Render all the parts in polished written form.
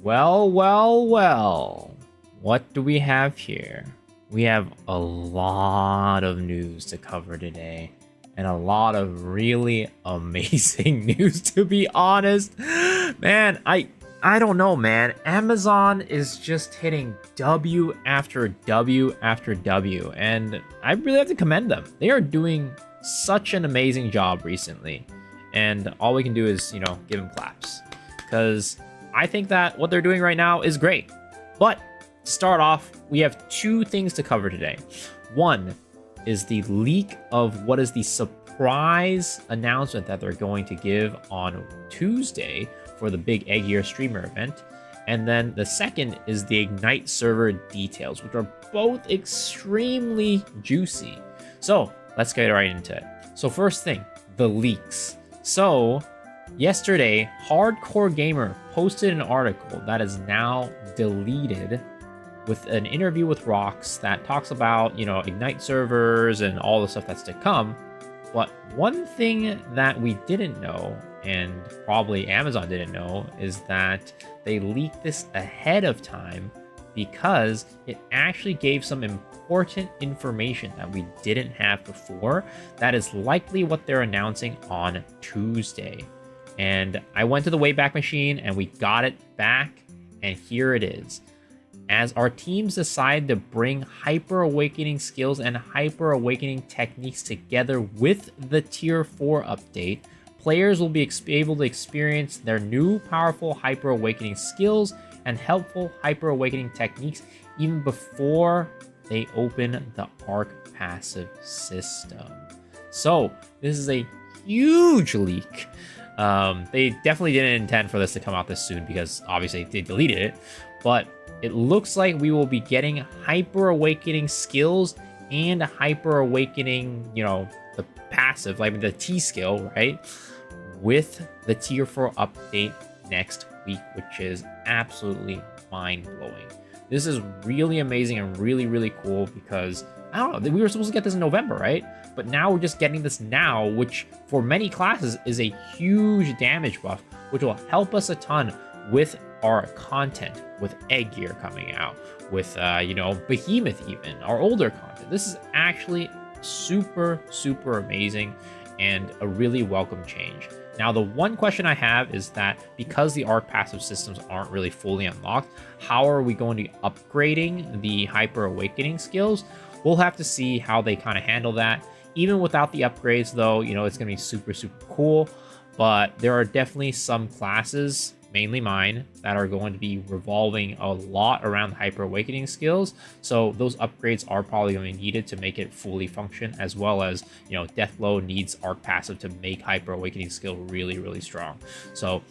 Well, well, well. What do we have here? We have a lot of news to cover today, and a lot of really amazing news, to be honest. Man, I don't know, man. Amazon is just hitting W after W after W, and I really have to commend them. They are doing such an amazing job recently, and all we can do is, give them claps. Because I think that what they're doing right now is great. But to start off, we have two things to cover today. One is the leak of what is the surprise announcement that they're going to give on Tuesday for the big Egg Year streamer event. And then the second is the Ignite server details, which are both extremely juicy. So let's get right into it. So first thing, the leaks. So yesterday, Hardcore Gamer posted an article that is now deleted with an interview with Rox that talks about, Ignite servers and all the stuff that's to come. But one thing that we didn't know, and probably Amazon didn't know, is that they leaked this ahead of time because it actually gave some important information that we didn't have before. That is likely what they're announcing on Tuesday. And I went to the Wayback Machine and we got it back, and here it is. As our teams decide to bring Hyper Awakening skills and Hyper Awakening techniques together with the Tier 4 update, players will be able to experience their new powerful Hyper Awakening skills and helpful Hyper Awakening techniques even before they open the Arc passive system. So this is a huge leak. They definitely didn't intend for this to come out this soon because obviously they deleted it, but it looks like we will be getting Hyper Awakening skills and Hyper Awakening, the passive, like the T skill, right? With the Tier 4 update next week, which is absolutely mind-blowing. This is really amazing and really, really cool because, I don't know, we were supposed to get this in November, right? But now we're just getting this now, which for many classes is a huge damage buff, which will help us a ton with our content, with Egg Gear coming out, with, Behemoth even, our older content. This is actually super, super amazing and a really welcome change. Now, the one question I have is that because the Arc passive systems aren't really fully unlocked, how are we going to be upgrading the Hyper Awakening skills? We'll have to see how they kind of handle that. Even without the upgrades, though, it's going to be super, super cool. But there are definitely some classes, mainly mine, that are going to be revolving a lot around the Hyper Awakening skills. So those upgrades are probably going to be needed to make it fully function, as well as, Deathblow needs Arc passive to make Hyper Awakening skill really, really strong. So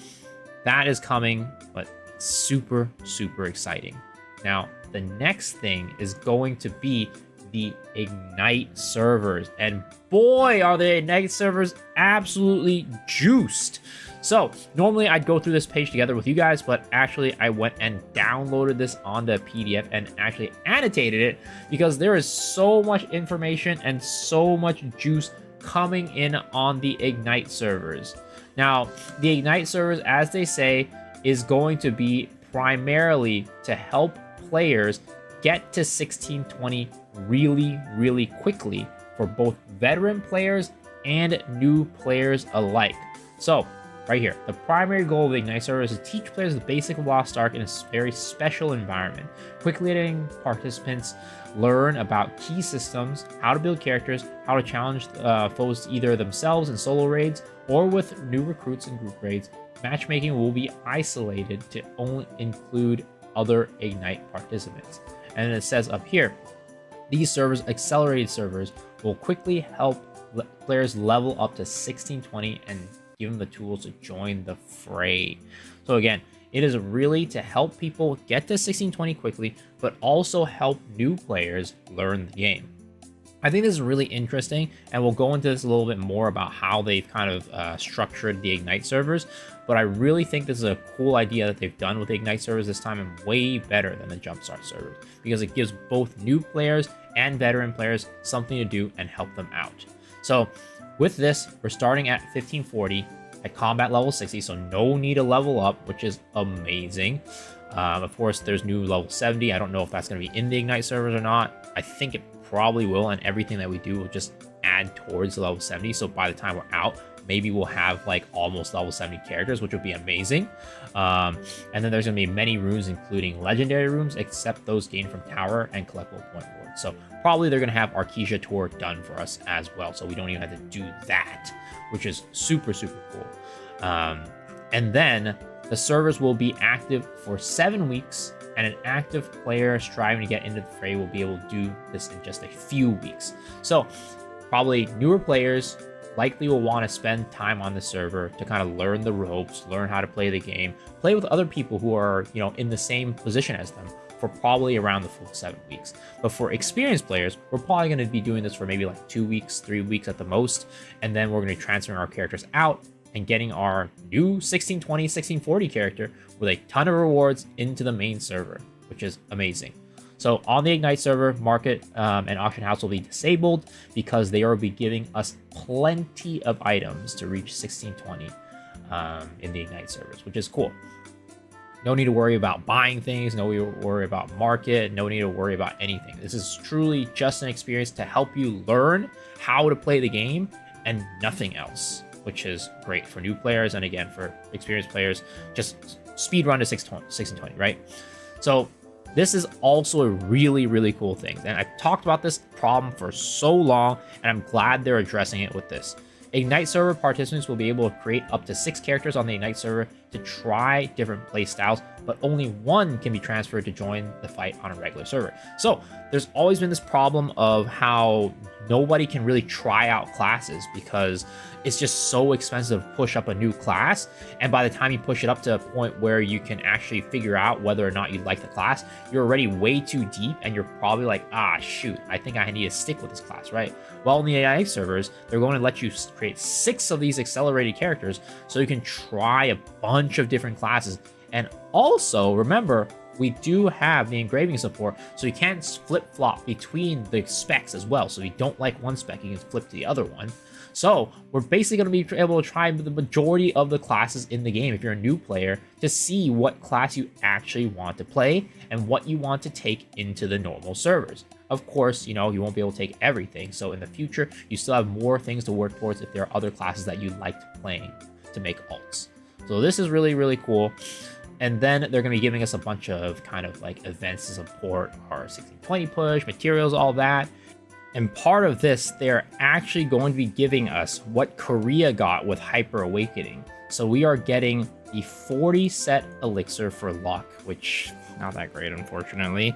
that is coming, but super, super exciting. Now, the next thing is going to be the Ignite servers, and boy, are the Ignite servers absolutely juiced. So normally I'd go through this page together with you guys, but actually I went and downloaded this onto a PDF and actually annotated it because there is so much information and so much juice coming in on the Ignite servers. Now, the Ignite servers, as they say, is going to be primarily to help players get to 1620 really, really quickly for both veteran players and new players alike. So, right here, the primary goal of the Ignite server is to teach players the basic of Lost Ark in a very special environment, quickly letting participants learn about key systems, how to build characters, how to challenge foes either themselves in solo raids or with new recruits in group raids. Matchmaking will be isolated to only include other Ignite participants. And it says up here, these servers, accelerated servers, will quickly help players level up to 1620 and give them the tools to join the fray. So again, it is really to help people get to 1620 quickly, but also help new players learn the game. I think this is really interesting, and we'll go into this a little bit more about how they've kind of structured the Ignite servers, but I really think this is a cool idea that they've done with the Ignite servers this time, and way better than the Jumpstart servers, because it gives both new players and veteran players something to do and help them out. So with this, we're starting at 1540. at combat level 60, so no need to level up, which is amazing. Of course, there's new level 70. I don't know if that's going to be in the Ignite servers or not. I think it probably will, and everything that we do will just add towards the level 70. So by the time we're out, maybe we'll have like almost level 70 characters, which would be amazing. And then there's going to be many rooms, including legendary rooms, except those gained from tower and collectible point rewards. So probably they're going to have Arkesia Tour done for us as well, so we don't even have to do that, which is super, super cool. And then the servers will be active for 7 weeks, and an active player striving to get into the fray will be able to do this in just a few weeks. So probably newer players likely will want to spend time on the server to kind of learn the ropes, learn how to play the game, play with other people who are, you know, in the same position as them for probably around the full 7 weeks. But for experienced players, we're probably going to be doing this for maybe like 2 weeks, 3 weeks at the most, and then we're going to be transferring our characters out and getting our new 1620, 1640 character with a ton of rewards into the main server, which is amazing. So on the Ignite server, Market and Auction House will be disabled because they will be giving us plenty of items to reach 1620 in the Ignite servers, which is cool. No need to worry about buying things, no need to worry about market, no need to worry about anything. This is truly just an experience to help you learn how to play the game and nothing else, which is great for new players, and again, for experienced players, just speed run to 1620, right? So this is also a really, really cool thing. And I've talked about this problem for so long, and I'm glad they're addressing it with this. Ignite server participants will be able to create up to 6 characters on the Ignite server to try different play styles, but only 1 can be transferred to join the fight on a regular server. So there's always been this problem of how nobody can really try out classes because it's just so expensive to push up a new class, and by the time you push it up to a point where you can actually figure out whether or not you like the class, you're already way too deep, and you're probably like, ah, shoot, I think I need to stick with this class, right? Well, in the AI servers, they're going to let you create 6 of these accelerated characters so you can try a bunch of different classes. And also, remember, we do have the engraving support, so you can't flip-flop between the specs as well. So if you don't like one spec, you can flip to the other one. So we're basically going to be able to try the majority of the classes in the game if you're a new player to see what class you actually want to play and what you want to take into the normal servers. Of course, you know, you won't be able to take everything. So in the future, you still have more things to work towards if there are other classes that you liked playing to make alts. So this is really, really cool. And then they're going to be giving us a bunch of kind of like events to support our 1620 push, materials, all that. And part of this, they're actually going to be giving us what Korea got with Hyper Awakening. So we are getting the 40 set elixir for luck, which not that great, unfortunately,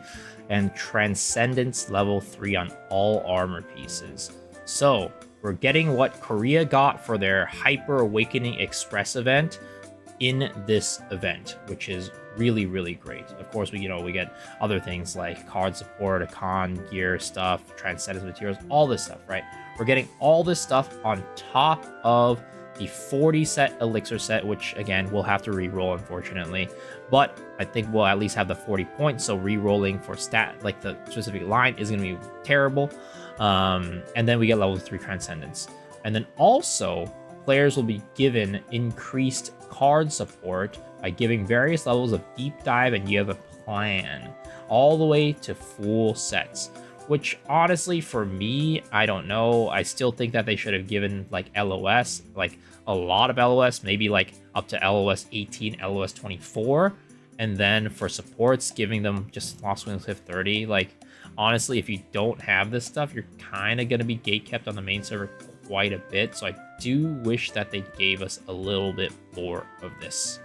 and Transcendence level 3 on all armor pieces. So we're getting what Korea got for their Hyper Awakening Express event in this event, which is really, really great. Of course, we get other things like card support, icon, gear stuff, Transcendence materials, all this stuff, right? We're getting all this stuff on top of the 40 set elixir set, which again, we'll have to re-roll, unfortunately, but I think we'll at least have the 40 points. So re-rolling for stat, like the specific line, is going to be terrible. And then we get level 3 Transcendence. And then also, players will be given increased card support by giving various levels of deep dive and you have a plan all the way to full sets, which honestly for me, I don't know. I still think that they should have given like LOS, like a lot of LOS, maybe like up to LOS 18, LOS 24, and then for supports giving them just Lost Wings Cliff 30. Like honestly, if you don't have this stuff, you're kind of going to be gatekept on the main server quite a bit. So I do wish that they gave us a little bit more of this.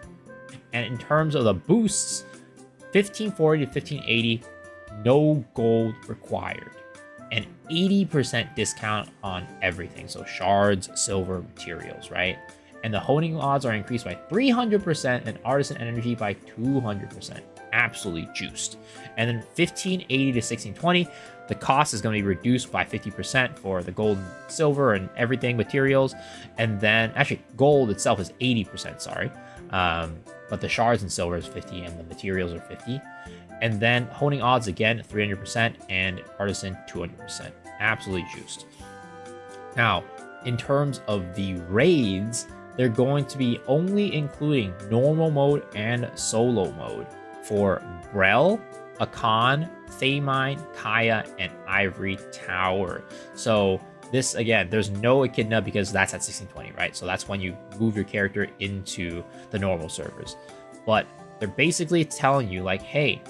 And in terms of the boosts, 1540 to 1580, no gold required, and 80% discount on everything. So shards, silver, materials, right? And the honing odds are increased by 300% and artisan energy by 200%. Absolutely juiced. And then 1580 to 1620, the cost is going to be reduced by 50% for the gold and silver and everything, materials. And then actually gold itself is 80%, sorry. But the shards and silver is 50 and the materials are 50. And then honing odds again, 300% and artisan 200%. Absolutely juiced. Now, in terms of the raids, they're going to be only including normal mode and solo mode for Brel, Akan, Thamine, Kaya, and Ivory Tower. So this, again, there's no Echidna because that's at 1620, right? So that's when you move your character into the normal servers. But they're basically telling you, like, hey,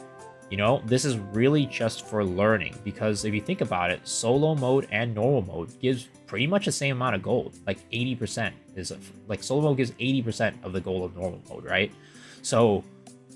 you know, this is really just for learning, because if you think about it, solo mode and normal mode gives pretty much the same amount of gold. Like 80% is like solo mode gives 80% of the gold of normal mode, right? So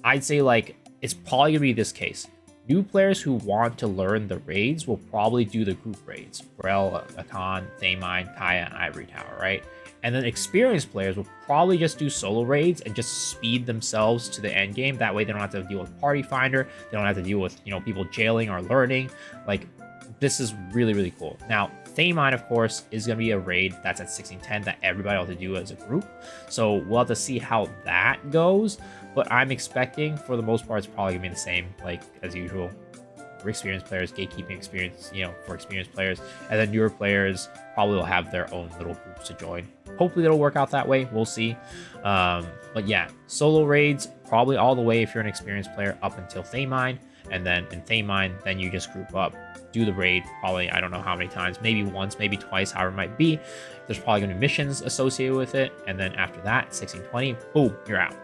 I'd say like it's probably gonna be this case. New players who want to learn the raids will probably do the group raids: Brel, Akan, Thamine, Kaya, and Ivory Tower, right? And then experienced players will probably just do solo raids and just speed themselves to the end game. That way they don't have to deal with Party Finder. They don't have to deal with, you know, people jailing or learning. Like, this is really, really cool. Now, Thamine, of course, is going to be a raid that's at 1610 that everybody will have to do as a group. So we'll have to see how that goes. But I'm expecting, for the most part, it's probably going to be the same, like, as usual. For experienced players, gatekeeping experience, you know, for experienced players, and then newer players probably will have their own little groups to join. Hopefully it'll work out that way. We'll see. But yeah, solo raids probably all the way if you're an experienced player up until Thamine, and then in Thamine, then you just group up, do the raid probably, I don't know how many times, maybe once, maybe twice, however it might be. There's probably going to be missions associated with it, and then after that, 1620, boom, you're out.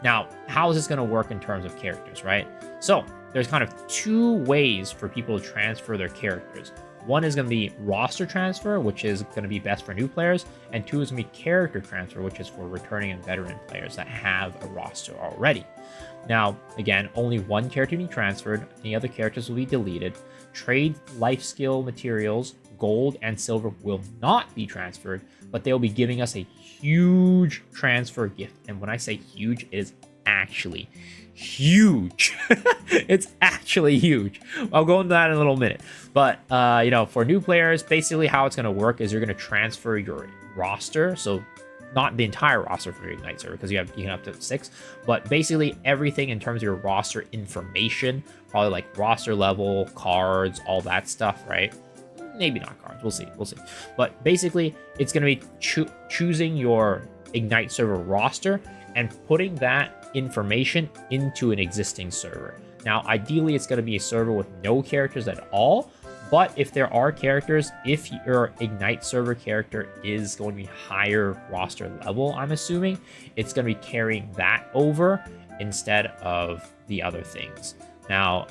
Now, how is this going to work in terms of characters, right? So there's kind of two ways for people to transfer their characters. One is going to be roster transfer, which is going to be best for new players, and two is going to be character transfer, which is for returning and veteran players that have a roster already. Now, again, only one character will be transferred. Any other characters will be deleted. Trade life skill materials, gold and silver, will not be transferred, but they'll be giving us a huge transfer gift. And when I say huge, it is actually huge. It's actually huge. I'll go into that in a little minute. But, you know, for new players, basically how it's going to work is you're going to transfer your roster. So not the entire roster for your Ignite server, because you can up to 6, but basically everything in terms of your roster information, probably like roster level, cards, all that stuff, right? Maybe not cards. We'll see. But basically, it's going to be choosing your Ignite server roster and putting that information into an existing server. Now, ideally, it's going to be a server with no characters at all. But if there are characters, if your Ignite server character is going to be higher roster level, I'm assuming, it's going to be carrying that over instead of the other things. Now,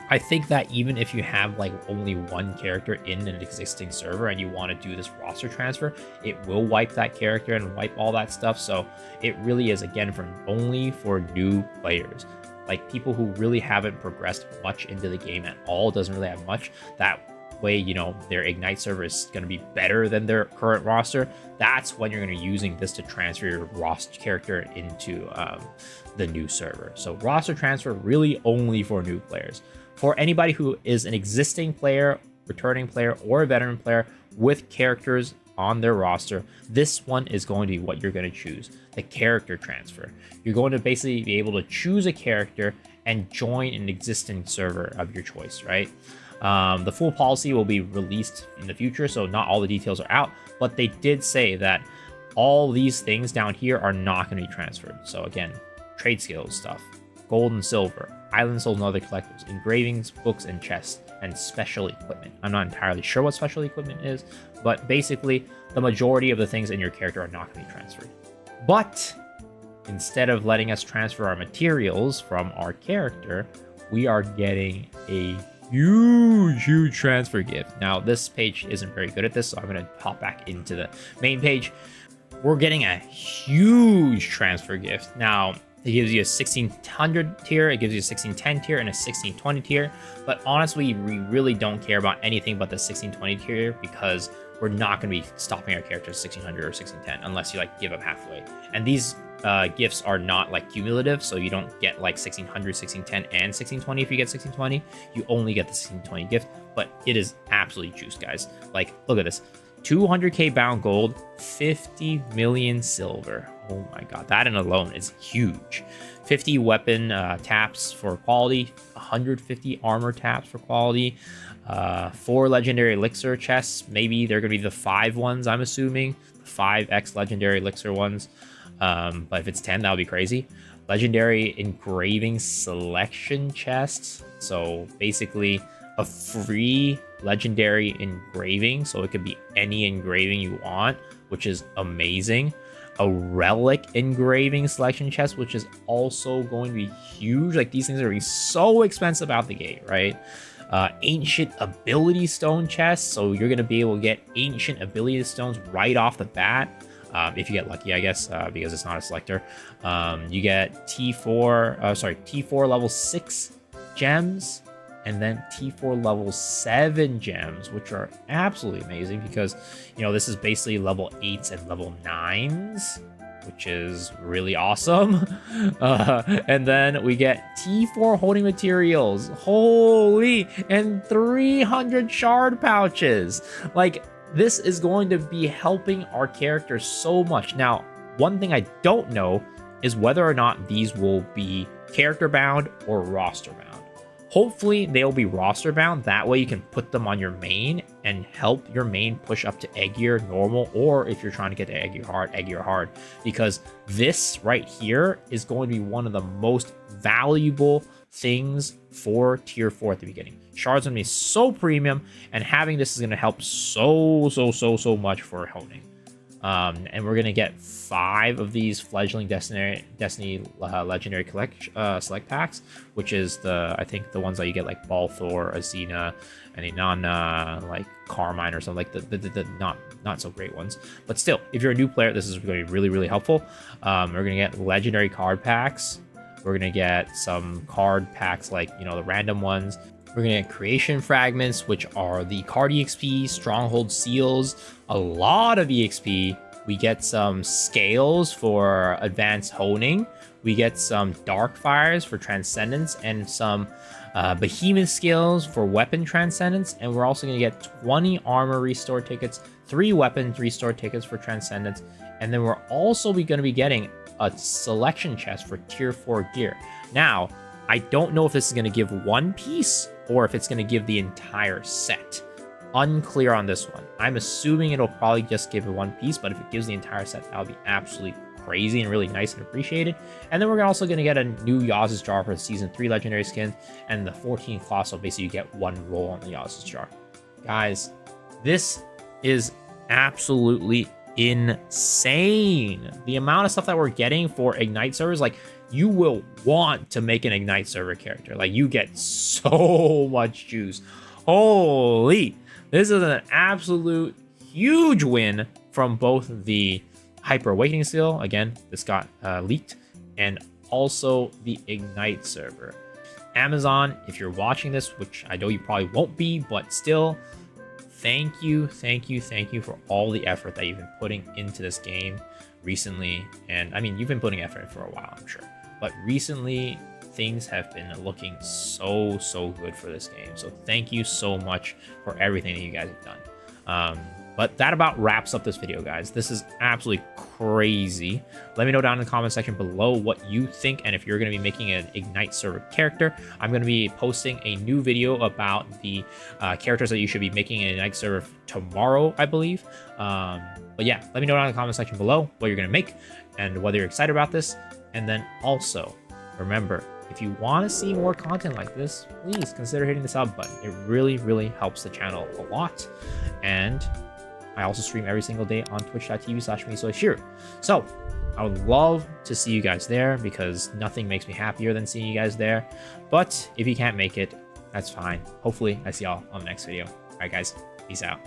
I think that even if you have like only one character in an existing server and you want to do this roster transfer, it will wipe that character and wipe all that stuff. So it really is, again, only for new players. Like people who really haven't progressed much into the game at all, doesn't really have much. That way, you know, their Ignite server is going to be better than their current roster. That's when you're going to be using this to transfer your roster character into the new server. So roster transfer really only for new players. For anybody who is an existing player, returning player, or a veteran player with characters on their roster, this one is going to be what you're going to choose, the character transfer. You're going to basically be able to choose a character and join an existing server of your choice, right? The full policy will be released in the future, so not all the details are out, but they did say that all these things down here are not going to be transferred. So again, trade skills stuff, gold and silver, island souls and other collectibles, engravings, books, and chests, and special equipment. I'm not entirely sure what special equipment is, but basically the majority of the things in your character are not going to be transferred. But instead of letting us transfer our materials from our character, we are getting a huge transfer gift. Now, this page isn't very good at this, so I'm going to hop back into the main page. We're getting a huge transfer gift. Now, it gives you a 1600 tier, it gives you a 1610 tier, and a 1620 tier. But honestly, we really don't care about anything but the 1620 tier, because we're not going to be stopping our characters at 1600 or 1610 unless you like give up halfway. And these gifts are not like cumulative, so you don't get like 1600, 1610, and 1620 if you get 1620. You only get the 1620 gift, but it is absolutely juiced, guys. Like, look at this. 200k bound gold, 50 million silver. Oh my god, that in alone is huge. 50 weapon taps for quality, 150 armor taps for quality, 4 legendary elixir chests. Maybe they're gonna be the 5 ones, I'm assuming. 5x legendary elixir ones. But if it's 10, that would be crazy. Legendary engraving selection chests. So basically a free legendary engraving. So it could be any engraving you want, which is amazing. A relic engraving selection chest, which is also going to be huge. Like, these things are going to be so expensive out the gate, right? Ancient ability stone chest, so you're going to be able to get ancient ability stones right off the bat, if you get lucky, I guess, because it's not a selector. You get T4 level 6 gems, and then T4 level 7 gems, which are absolutely amazing because, you know, this is basically level 8s and level 9s, which is really awesome. And then we get T4 holding materials, holy, and 300 shard pouches. Like, this is going to be helping our characters so much. Now, one thing I don't know is whether or not these will be character bound or roster bound. Hopefully they'll be roster bound. That way you can put them on your main and help your main push up to egg gear normal, or if you're trying to get to egg gear hard, because this right here is going to be one of the most valuable things for tier 4 at the beginning. Shards going to be so premium, and having this is going to help so much for honing. And we're gonna get 5 of these fledgling Destiny legendary select packs, which is I think the ones that you get like Balthor, Azina, and Inanna, like Carmine or something, like the not so great ones. But still, if you're a new player, this is going to be really helpful. We're gonna get legendary card packs. We're gonna get some card packs like, you know, the random ones. We're gonna get creation fragments, which are the card EXP, stronghold seals, a lot of EXP. We get some scales for advanced honing. We get some dark fires for transcendence, and some behemoth scales for weapon transcendence. And we're also gonna get 20 armor restore tickets, 3 weapons restore tickets for transcendence. And then we're also gonna be getting a selection chest for tier 4 gear. Now, I don't know if this is going to give one piece or if it's going to give the entire set. Unclear on this one. I'm assuming it'll probably just give one piece, but if it gives the entire set, that'll be absolutely crazy and really nice and appreciated. And then we're also going to get a new Yaz's jar for the Season 3 legendary skin and the 14 claw, so basically you get 1 roll on the Yaz's jar. Guys, this is absolutely insane. The amount of stuff that we're getting for Ignite servers, like, you will want to make an Ignite server character. Like, you get so much juice. Holy, this is an absolute huge win from both the Hyper Awakening skill, again, this got leaked, and also the Ignite server. Amazon, if you're watching this, which I know you probably won't be, but still, thank you for all the effort that you've been putting into this game recently. And I mean, you've been putting effort in for a while, I'm sure, but recently things have been looking so good for this game. So thank you so much for everything that you guys have done. But that about wraps up this video, guys. This is absolutely crazy. Let me know down in the comment section below what you think, and if you're going to be making an Ignite server character. I'm going to be posting a new video about the characters that you should be making an Ignite server tomorrow, I believe. But yeah, let me know down in the comment section below what you're going to make and whether you're excited about this. And then also, remember, if you want to see more content like this, please consider hitting the sub button. It really helps the channel a lot. And I also stream every single day on twitch.tv/MeSoyShiro. So I would love to see you guys there, because nothing makes me happier than seeing you guys there. But if you can't make it, that's fine. Hopefully I see y'all on the next video. All right, guys, peace out.